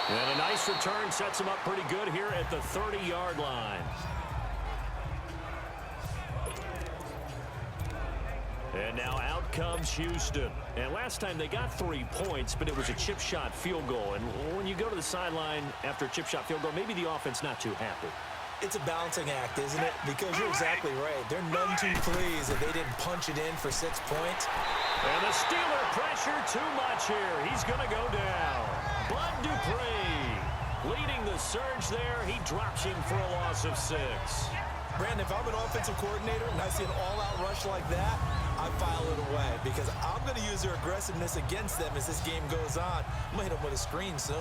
And a nice return sets him up pretty good here at the 30-yard line. And now out comes Houston. And last time they got 3 points, but it was a chip shot field goal. And when you go to the sideline after a chip shot field goal, maybe the offense not too happy. It's a balancing act, isn't it? Because you're exactly right. They're none too pleased that they didn't punch it in for 6 points. And the Steeler pressure too much here. He's going to go down. Bud Dupree leading the surge there. He drops him for a loss of 6. Brandon, if I'm an offensive coordinator and I see an all-out rush like that, I file it away because I'm going to use their aggressiveness against them as this game goes on. I'm going to hit them with a screen soon.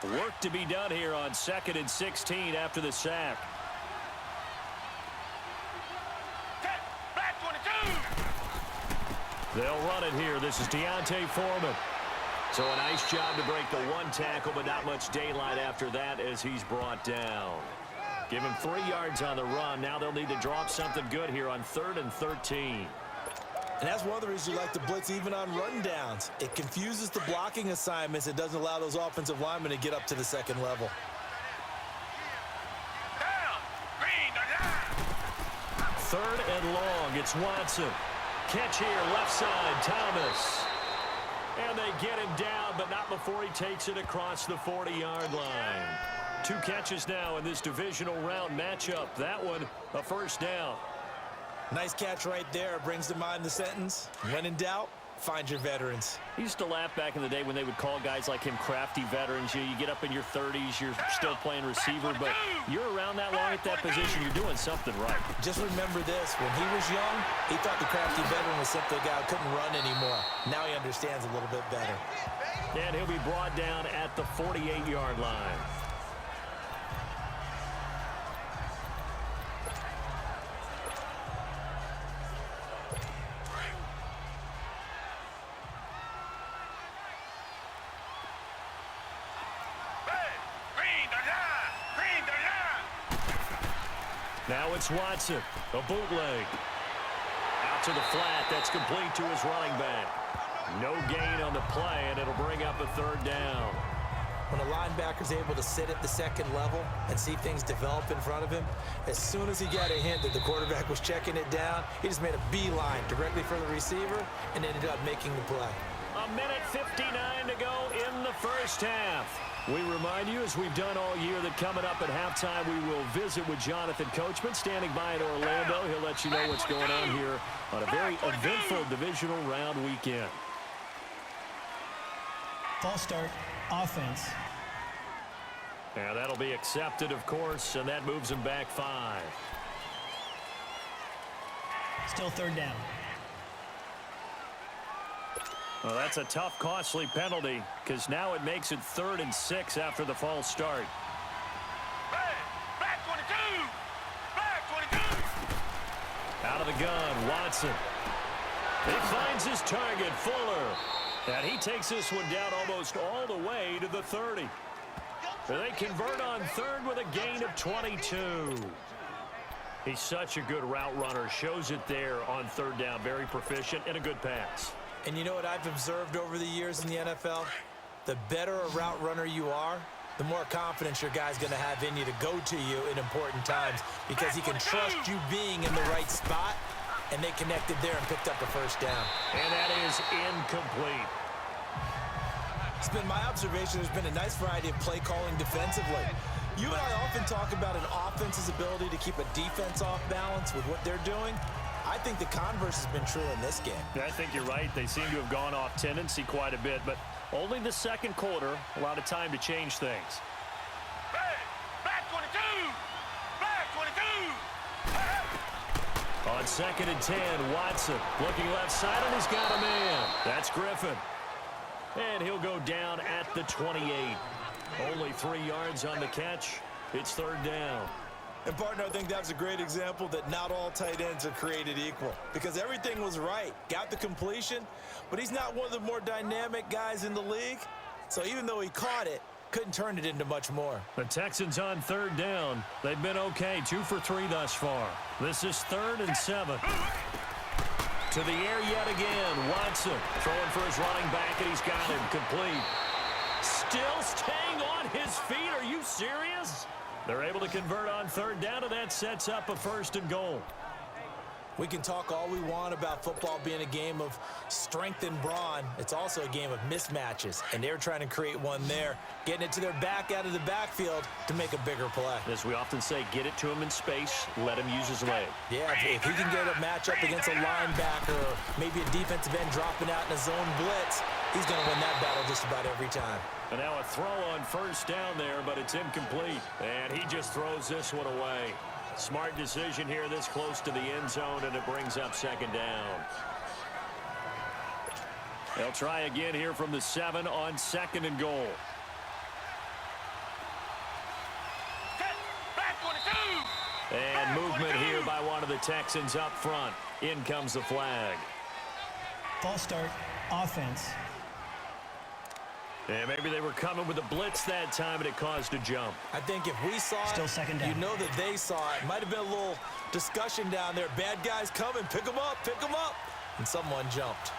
Work to be done here on 2nd and 16 after the sack. They'll run it here. This is Deontay Foreman. So a nice job to break the 1 tackle, but not much daylight after that as he's brought down. Give him 3 yards on the run. Now they'll need to drop something good here on 3rd and 13. And that's one of the reasons you like to blitz even on rundowns. It confuses the blocking assignments. It doesn't allow those offensive linemen to get up to the 2nd level. Third and long. It's Watson. Catch here, left side, Thomas. And they get him down, but not before he takes it across the 40-yard line. 2 catches now in this divisional round matchup. That one, a first down. Nice catch right there. Brings to mind the sentence, when in doubt, find your veterans. I used to laugh back in the day when they would call guys like him crafty veterans. You get up in your 30s, you're still playing receiver, but you're around that long at that position, you're doing something right. Just remember this, when he was young, he thought the crafty veteran was simply a guy who couldn't run anymore. Now he understands a little bit better. And he'll be brought down at the 48-yard line. Now it's Watson, a bootleg. Out to the flat, that's complete to his running back. No gain on the play, and it'll bring up a 3rd down. When a linebacker's able to sit at the 2nd level and see things develop in front of him, as soon as he got a hint that the quarterback was checking it down, he just made a beeline directly for the receiver and ended up making the play. A minute 59 to go in the first half. We remind you, as we've done all year, that coming up at halftime, we will visit with Jonathan Coachman, standing by in Orlando. He'll let you know what's going on here on a very eventful divisional round weekend. False start, offense. Yeah, that'll be accepted, of course, and that moves him back 5. Still 3rd down. Well, that's a tough, costly penalty because now it makes it 3rd and 6 after the false start. Back 22! Back 22! Out of the gun, Watson. He finds his target, Fuller. And he takes this one down almost all the way to the 30. They convert on 3rd with a gain of 22. He's such a good route runner. Shows it there on 3rd down. Very proficient and a good pass. And you know what I've observed over the years in the NFL? The better a route runner you are, the more confidence your guy's going to have in you to go to you in important times because he can trust you being in the right spot, and they connected there and picked up a first down. And that is incomplete. It's been my observation there's been a nice variety of play calling defensively. You and I often talk about an offense's ability to keep a defense off balance with what they're doing. I think the converse has been true in this game. Yeah, I think you're right. They seem to have gone off tendency quite a bit, but only the 2nd quarter, a lot of time to change things. Back 22! Back 22! On 2nd and 10, Watson looking left side, and he's got a man. That's Griffin. And he'll go down at the 28. Only 3 yards on the catch. It's 3rd down. And, partner, I think that's a great example that not all tight ends are created equal because everything was right. Got the completion, but he's not one of the more dynamic guys in the league. So even though he caught it, couldn't turn it into much more. The Texans on third down. They've been okay, 2 for 3 thus far. This is 3rd and 7. To the air yet again. Watson throwing for his running back, and he's got him complete. Still staying on his feet. Are you serious? They're able to convert on third down, and that sets up a 1st and goal. We can talk all we want about football being a game of strength and brawn. It's also a game of mismatches, and they're trying to create one there, getting it to their back out of the backfield to make a bigger play. As we often say, get it to him in space, let him use his leg. Yeah, if he can get a matchup against a linebacker or maybe a defensive end dropping out in a zone blitz, he's going to win that battle just about every time. And now a throw on 1st down there, but it's incomplete. And he just throws this one away. Smart decision here this close to the end zone, and it brings up 2nd down. They'll try again here from the 7 on 2nd and goal. And movement here by one of the Texans up front. In comes the flag. False start, offense. And maybe they were coming with a blitz that time, and it caused a jump. I think if we saw Still it, 2nd down. you know that they saw it. Might have been a little discussion down there. Bad guys coming. Pick them up. Pick them up. And someone jumped.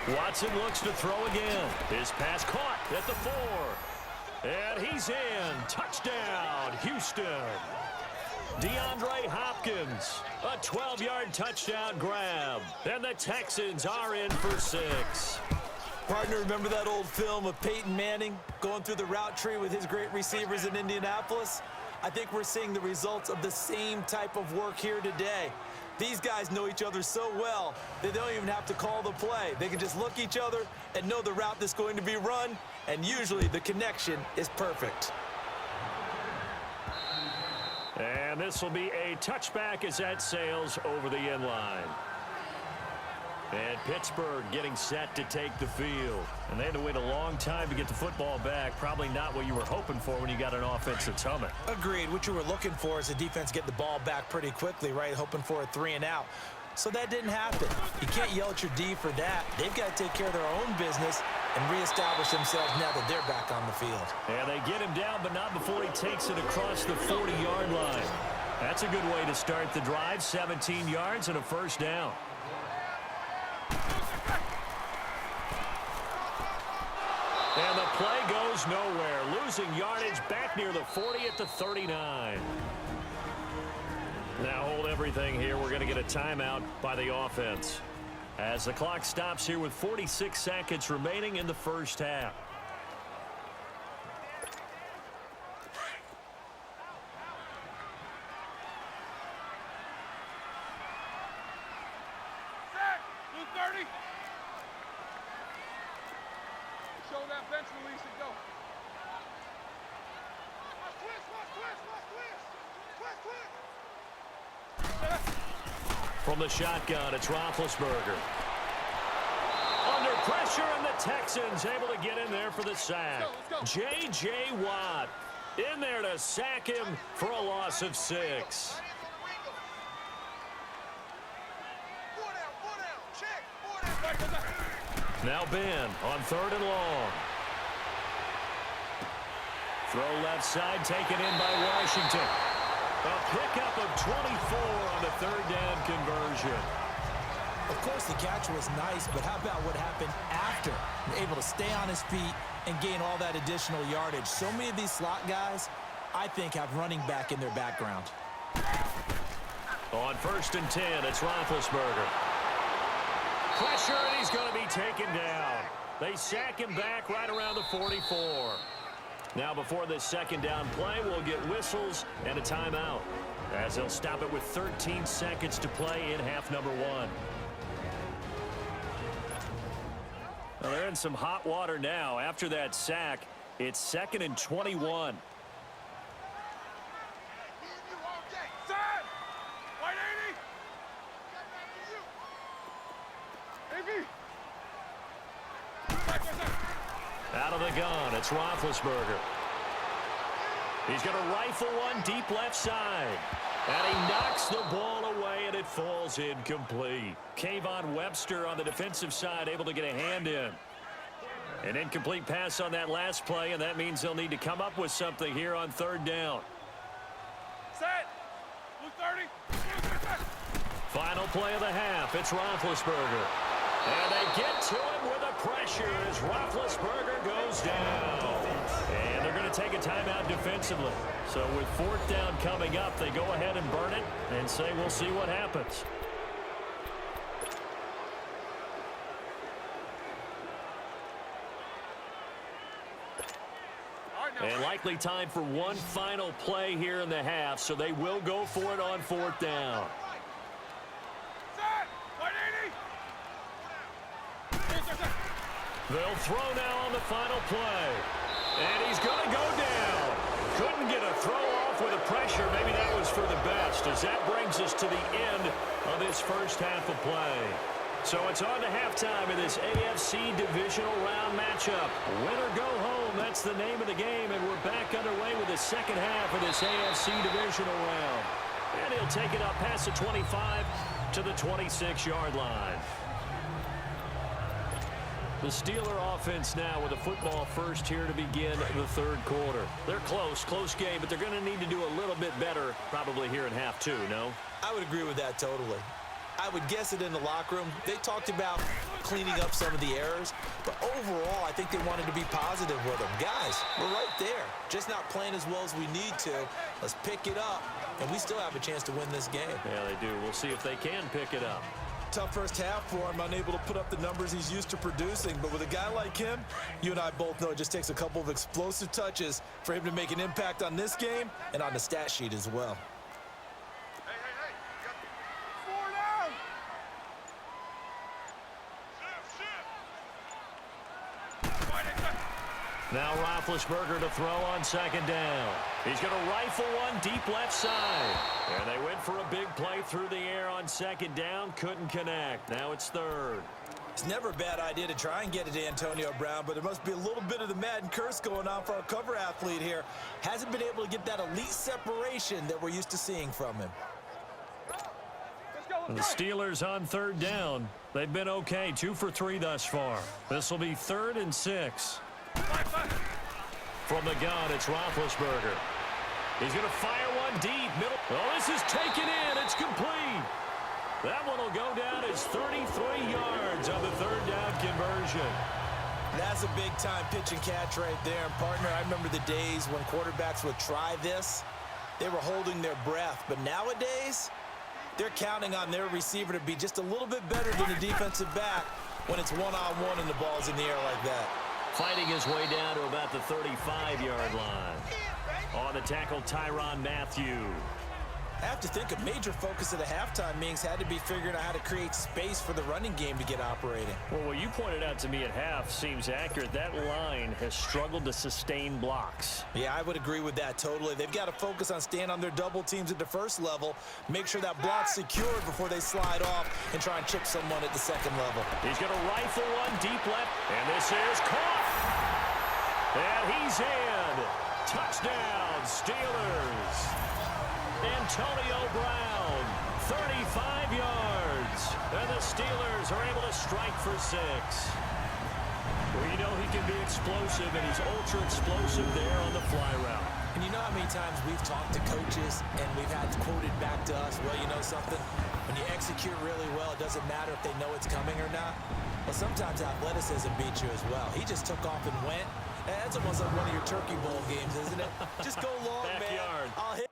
Watson looks to throw again. His pass caught at the 4. And he's in. Touchdown, Houston. DeAndre Hopkins, a 12-yard touchdown grab. And the Texans are in for 6. Partner, remember that old film of Peyton Manning going through the route tree with his great receivers in Indianapolis? I think we're seeing the results of the same type of work here today. These guys know each other so well that they don't even have to call the play. They can just look each other and know the route that's going to be run, and usually the connection is perfect. And this will be a touchback as that sails over the end line. And Pittsburgh getting set to take the field. And they had to wait a long time to get the football back. Probably not what you were hoping for when you got an offense that's humming. Agreed. What you were looking for is the defense get the ball back pretty quickly, right? Hoping for a 3 and out. So that didn't happen. You can't yell at your D for that. They've got to take care of their own business and reestablish themselves now that they're back on the field. And they get him down, but not before he takes it across the 40-yard line. That's a good way to start the drive. 17 yards and a 1st down. And the play goes nowhere. Losing yardage back near the 40 at the 39. Now hold everything here. We're going to get a timeout by the offense as the clock stops here with 46 seconds remaining in the 1st half. Show that bench release and go. From the shotgun, it's Roethlisberger. Under pressure, and the Texans able to get in there for the sack. J.J. Watt in there to sack him for a loss of 6. Now Ben on 3rd and long. Throw left side, taken in by Washington. A pickup of 24 on the 3rd down conversion. Of course, the catch was nice, but how about what happened after? Able to stay on his feet and gain all that additional yardage. So many of these slot guys, I think, have running back in their background. On 1st and 10, it's Roethlisberger. Pressure, and he's going to be taken down. They sack him back right around the 44. Now, before this 2nd down play, we'll get whistles and a timeout, as they'll stop it with 13 seconds to play in half number 1. Well, they're in some hot water now. After that sack, it's 2nd and 21. Out of the gun, it's Roethlisberger. He's going to rifle one deep left side. And he knocks the ball away, and it falls incomplete. Kayvon Webster on the defensive side able to get a hand in. An incomplete pass on that last play, and that means they'll need to come up with something here on third down. Set. Blue 30. Final play of the half. It's Roethlisberger. And they get to him with a pressure as Roethlisberger goes down. And they're going to take a timeout defensively. So with fourth down coming up, they go ahead and burn it and say we'll see what happens. And likely time for one final play here in the half, so they will go for it on fourth down. They'll throw now on the final play. And he's going to go down. Couldn't get a throw off with the pressure. Maybe that was for the best, as that brings us to the end of this first half of play. So it's on to halftime in this AFC divisional round matchup. Win or go home, that's the name of the game, and we're back underway with the second half of this AFC divisional round. And he'll take it up past the 25 to the 26-yard line. The Steeler offense now with a football first here to begin the third quarter. They're close game, but they're going to need to do a little bit better probably here in half two, no? I would agree with that totally. I would guess it in the locker room. They talked about cleaning up some of the errors, but overall, I think they wanted to be positive with them. Guys, we're right there. Just not playing as well as we need to. Let's pick it up, and we still have a chance to win this game. Yeah, they do. We'll see if they can pick it up. Tough first half for him, unable to put up the numbers he's used to producing. But with a guy like him, you and I both know it just takes a couple of explosive touches for him to make an impact on this game and on the stat sheet as well. Hey. You got 4 down. Now Roethlisberger to throw on second down. He's going to rifle one deep left side. And they went for a big play through the air on second down. Couldn't connect. Now it's third. It's never a bad idea to try and get it to Antonio Brown, but there must be a little bit of the Madden curse going on for our cover athlete here. Hasn't been able to get that elite separation that we're used to seeing from him. The Steelers on third down. They've been okay. 2 for 3 thus far. This will be 3rd and 6. From the gun, it's Roethlisberger. He's going to fire one deep. Middle. Oh, this is taken in. It's complete. That one will go down as 33 yards on the third down conversion. That's a big-time pitch and catch right there. And, partner, I remember the days when quarterbacks would try this. They were holding their breath. But nowadays, they're counting on their receiver to be just a little bit better than the defensive back when it's one-on-one and the ball's in the air like that. Fighting his way down to about the 35-yard line. On the tackle, Tyrann Mathieu. I have to think a major focus of the halftime meetings had to be figuring out how to create space for the running game to get operating. Well, what you pointed out to me at half seems accurate. That line has struggled to sustain blocks. Yeah, I would agree with that totally. They've got to focus on staying on their double teams at the first level, make sure that block's secured before they slide off and try and chip someone at the second level. He's going to rifle one deep left, and this is caught. And he's in. Touchdown, Steelers. Antonio Brown, 35 yards. And the Steelers are able to strike for 6. Well, you know he can be explosive, and he's ultra-explosive there on the fly route. And you know how many times we've talked to coaches and we've had quoted back to us, well, you know something? When you execute really well, it doesn't matter if they know it's coming or not. Well, sometimes athleticism beats you as well. He just took off and went. That's almost like one of your Turkey Bowl games, isn't it? Just go long, man. I'll hit